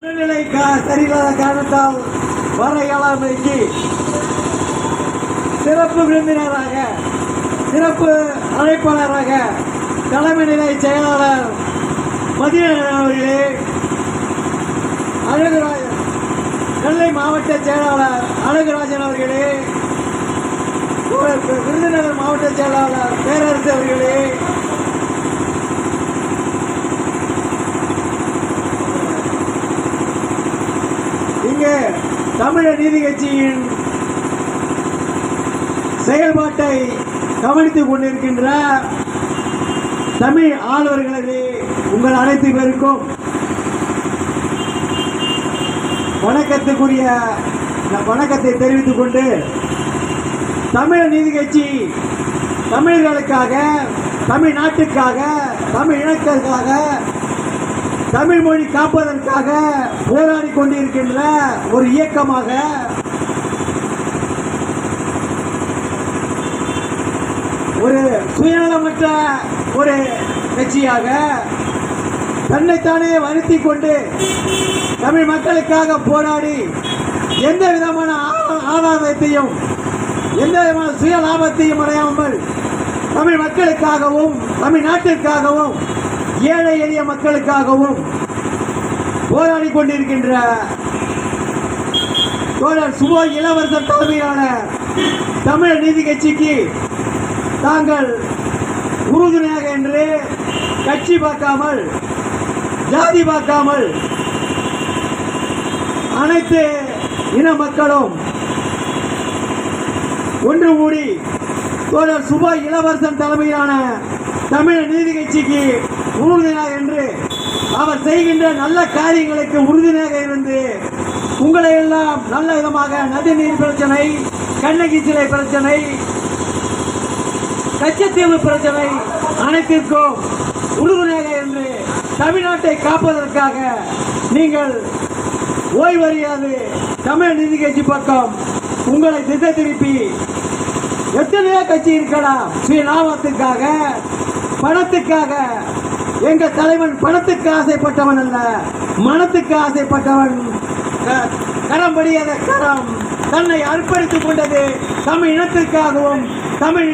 உடல்நிலை சரியில்லாத காரணத்தால் வர இயலாமைக்கு சிறப்பு விருந்தினராக சிறப்பு அழைப்பாளராக தலைமை நிலை செயலாளர் மதியழகன் அவர்களே, அழகுராஜன் நெல்லை மாவட்ட செயலாளர் அழகுராஜன் அவர்களே, விருதுநகர் மாவட்ட செயலாளர் பேரரசு அவர்களே, இங்கே தமிழர் நீதி கட்சியின் செயல்பாட்டை கவனித்துக் கொண்டிருக்கின்ற தமிழ் ஆளுநர்களே, உங்கள் அனைத்து பேருக்கும் வணக்கத்துக்குரிய வணக்கத்தை தெரிவித்துக் கொண்டு, தமிழர் நீதி கட்சி தமிழர்களுக்காக, தமிழ்நாட்டுக்காக, தமிழ் இனத்திற்காக, தமிழ் மொழி காப்பதற்காக போராடி கொண்டிருக்கின்ற ஒரு இயக்கமாக ஒரு சுயநலமற்ற ஒரு கட்சியாக தன்னைத்தானே வருத்திக் கொண்டு தமிழ் மக்களுக்காக போராடி எந்த விதமான ஆதாரத்தையும் எந்த விதமான சுய லாபத்தையும் அடையாமல் தமிழ் மக்களுக்காகவும் தமிழ்நாட்டிற்காகவும் ஏழை எளிய மக்களுக்காகவும் போராடி கொண்டிருக்கின்ற தோழர் சுபோ இளவரசர் தலைமையிலான தமிழர் நீதி கட்சிக்கு தாங்கள் உறுதுணையாக என்று கட்சி பார்க்காமல், ஜாதி பார்க்காமல் அனைத்து இன மக்களும் ஒன்று கூடி தோழர் சுபோ இளவரசன் தலைமையிலான தமிழர் நீதி கட்சிக்கு உறுதுணையாக என்று அவர் செய்கின்ற நல்ல காரியங்களுக்கு உறுதுணையாக இருந்து உங்களை எல்லாம் நல்ல விதமாக நதிநீர் பிரச்சனை, கண்ணகி சிலை பிரச்சனை, கச்சத்தீவு பிரச்சனை அனைத்திற்கும் உறுதுணையாக என்று தமிழ்நாட்டை காப்பதற்காக நீங்கள் ஓய்வறியாது தமிழ் நீதி கட்சி பக்கம் உங்களை திசை திருப்பி எத்தனையோ கட்சி இருக்கலாம், சுயலாபத்துக்காக, பணத்துக்காக. எங்க தலைவன் பணத்துக்கு ஆசைப்பட்டவன் அல்ல, மனத்துக்கு ஆசைப்பட்டவன். கரம் படியாத கரம் தன்னை அர்ப்பணித்துக் கொண்டது தமிழ் இனத்திற்காகவும் தமிழ்